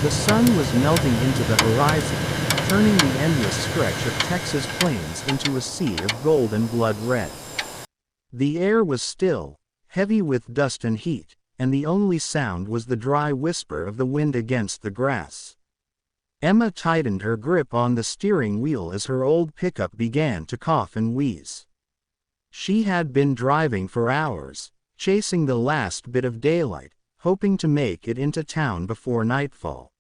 The sun was melting into the horizon, turning the endless stretch of Texas plains into a sea of gold and blood red. The air was still, heavy with dust and heat, and the only sound was the dry whisper of the wind against the grass. Emma tightened her grip on the steering wheel as her old pickup began to cough and wheeze. She had been driving for hours, chasing the last bit of daylight, hoping to make it into town before nightfall.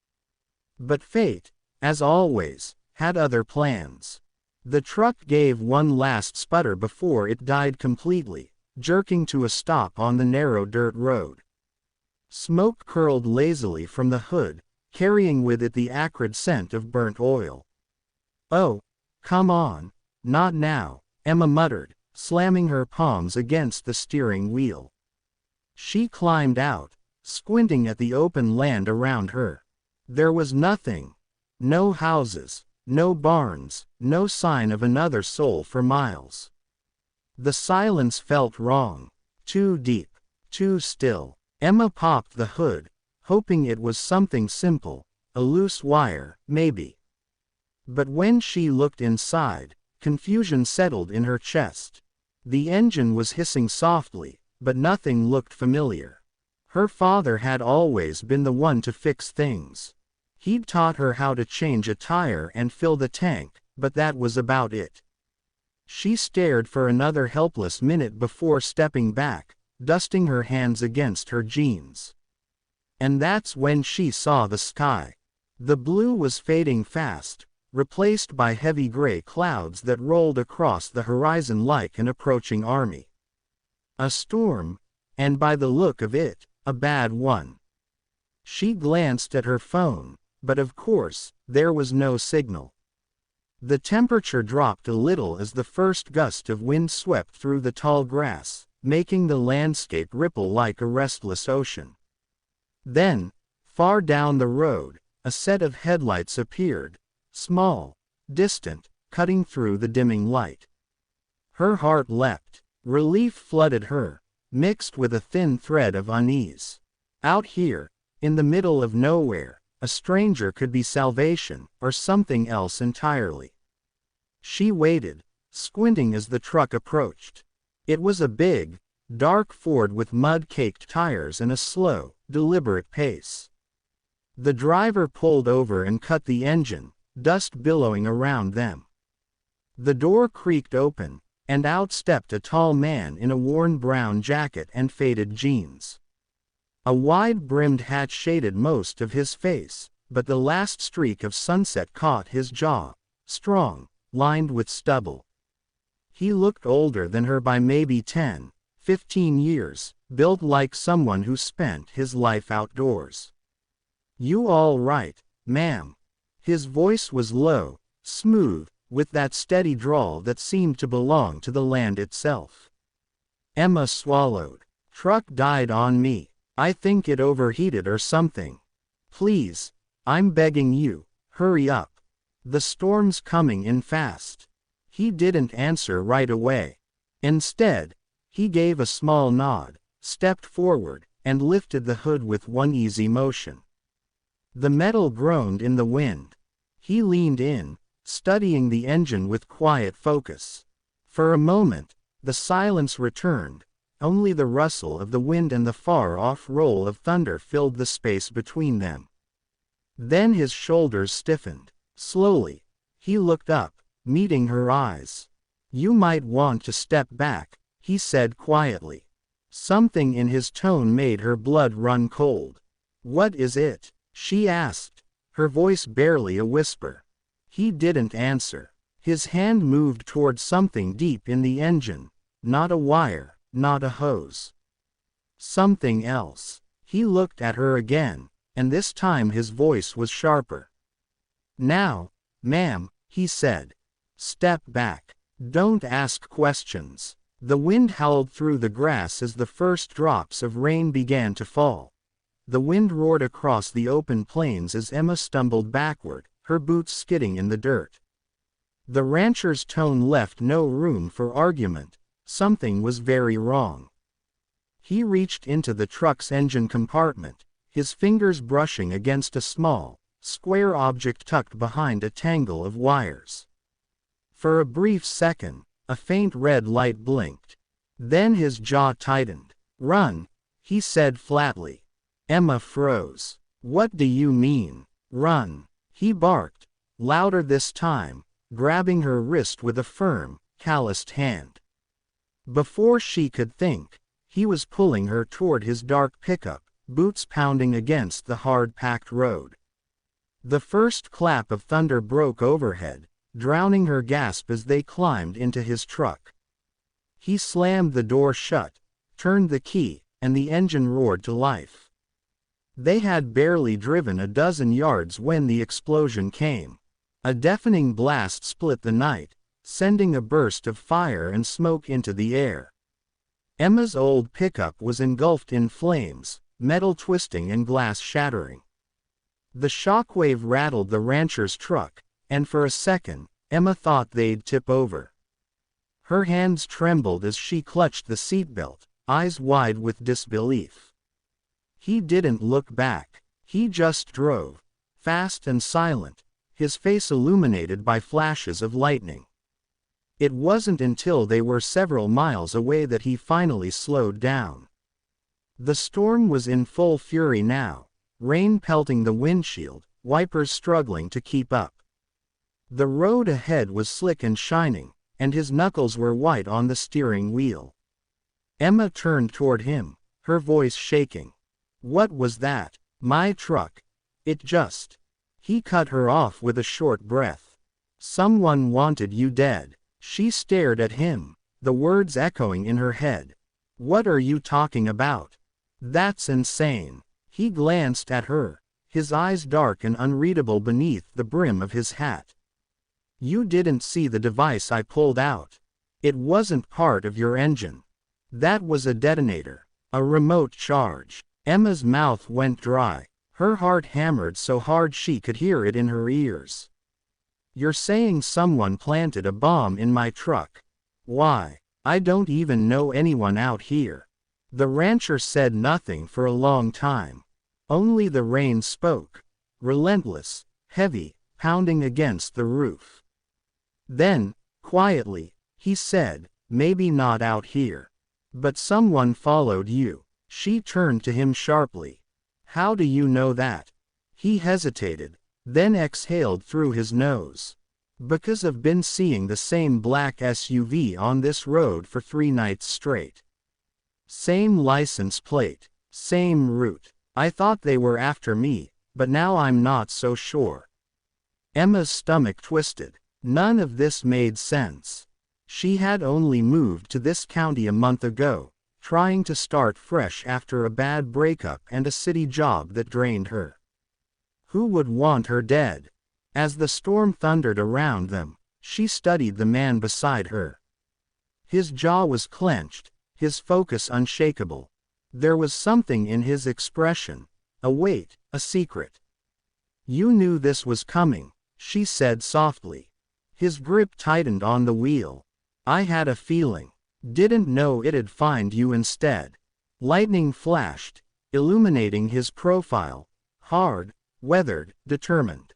But fate, as always, had other plans. The truck gave one last sputter before it died completely, jerking to a stop on the narrow dirt road. Smoke curled lazily from the hood, carrying with it the acrid scent of burnt oil. "Oh, come on, not now," Emma muttered, slamming her palms against the steering wheel. She climbed out, squinting at the open land around her. There was nothing. No houses, no barns, no sign of another soul for miles. The silence felt wrong, too deep, too still. Emma popped the hood, hoping it was something simple, a loose wire, maybe. But when she looked inside, confusion settled in her chest. The engine was hissing softly, but nothing looked familiar. Her father had always been the one to fix things. He'd taught her how to change a tire and fill the tank, but that was about it. She stared for another helpless minute before stepping back, dusting her hands against her jeans. And that's when she saw the sky. The blue was fading fast, replaced by heavy gray clouds that rolled across the horizon like an approaching army. A storm, and by the look of it, a bad one. She glanced at her phone, but of course, there was no signal. The temperature dropped a little as the first gust of wind swept through the tall grass, making the landscape ripple like a restless ocean. Then, far down the road, a set of headlights appeared, small, distant, cutting through the dimming light. Her heart leapt. Relief flooded her, mixed with a thin thread of unease. Out here, in the middle of nowhere, a stranger could be salvation, or something else entirely. She waited, squinting as the truck approached. It was a big, dark Ford with mud-caked tires and a slow, deliberate pace. The driver pulled over and cut the engine, dust billowing around them. The door creaked open, and out stepped a tall man in a worn brown jacket and faded jeans. A wide-brimmed hat shaded most of his face, but the last streak of sunset caught his jaw, strong, lined with stubble. He looked older than her by maybe 10, 15 years, built like someone who spent his life outdoors. "You all right, ma'am?" His voice was low, smooth, with that steady drawl that seemed to belong to the land itself. Emma swallowed. "Truck died on me. I think it overheated or something. Please, I'm begging you, hurry up. The storm's coming in fast." He didn't answer right away. Instead, he gave a small nod, stepped forward, and lifted the hood with one easy motion. The metal groaned in the wind. He leaned in, studying the engine with quiet focus. For a moment, the silence returned. Only the rustle of the wind and the far-off roll of thunder filled the space between them. Then his shoulders stiffened. Slowly, he looked up, meeting her eyes. "You might want to step back," he said quietly. Something in his tone made her blood run cold. "What is it?" she asked, her voice barely a whisper. He didn't answer. His hand moved toward something deep in the engine. Not a wire, not a hose. Something else. He looked at her again, and this time his voice was sharper. "Now, ma'am," he said. "Step back. Don't ask questions." The wind howled through the grass as the first drops of rain began to fall. The wind roared across the open plains as Emma stumbled backward, her boots skidding in the dirt. The rancher's tone left no room for argument. Something was very wrong. He reached into the truck's engine compartment, his fingers brushing against a small, square object tucked behind a tangle of wires. For a brief second, a faint red light blinked. Then his jaw tightened. "Run," he said flatly. Emma froze. "What do you mean, run?" he barked, louder this time, grabbing her wrist with a firm, calloused hand. Before she could think, he was pulling her toward his dark pickup, boots pounding against the hard-packed road. The first clap of thunder broke overhead, drowning her gasp as they climbed into his truck. He slammed the door shut, turned the key, and the engine roared to life. They had barely driven a dozen yards when the explosion came. A deafening blast split the night, sending a burst of fire and smoke into the air. Emma's old pickup was engulfed in flames, metal twisting and glass shattering. The shockwave rattled the rancher's truck, and for a second, Emma thought they'd tip over. Her hands trembled as she clutched the seatbelt, eyes wide with disbelief. He didn't look back. He just drove, fast and silent, his face illuminated by flashes of lightning. It wasn't until they were several miles away that he finally slowed down. The storm was in full fury now, rain pelting the windshield, wipers struggling to keep up. The road ahead was slick and shining, and his knuckles were white on the steering wheel. Emma turned toward him, her voice shaking. "What was that?" "My truck. It just..." He cut her off with a short breath. "Someone wanted you dead." She stared at him, the words echoing in her head. "What are you talking about? That's insane." He glanced at her, his eyes dark and unreadable beneath the brim of his hat. "You didn't see the device I pulled out. It wasn't part of your engine. That was a detonator, a remote charge." Emma's mouth went dry, her heart hammered so hard she could hear it in her ears. "You're saying someone planted a bomb in my truck? Why? I don't even know anyone out here." The rancher said nothing for a long time. Only the rain spoke, relentless, heavy, pounding against the roof. Then, quietly, he said, "Maybe not out here. But someone followed you." She turned to him sharply. "How do you know that?" He hesitated, then exhaled through his nose. "Because I've been seeing the same black SUV on this road for 3 nights straight. Same license plate, same route. I thought they were after me, but now I'm not so sure." Emma's stomach twisted. None of this made sense. She had only moved to this county a month ago, trying to start fresh after a bad breakup and a city job that drained her. Who would want her dead? As the storm thundered around them, she studied the man beside her. His jaw was clenched, his focus unshakable. There was something in his expression, a weight, a secret. "You knew this was coming," she said softly. His grip tightened on the wheel. "I had a feeling. Didn't know it'd find you instead." Lightning flashed, illuminating his profile, hard, weathered, determined.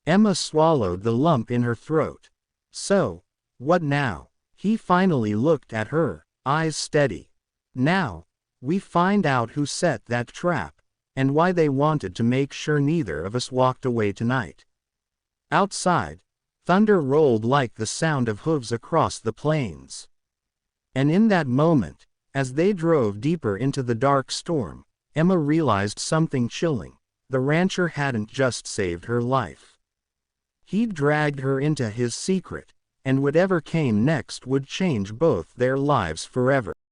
Emma swallowed the lump in her throat. "So, what now?" He finally looked at her, eyes steady. "Now, we find out who set that trap, and why they wanted to make sure neither of us walked away tonight." Outside, thunder rolled like the sound of hooves across the plains. And in that moment, as they drove deeper into the dark storm, Emma realized something chilling. The rancher hadn't just saved her life. He'd dragged her into his secret, and whatever came next would change both their lives forever.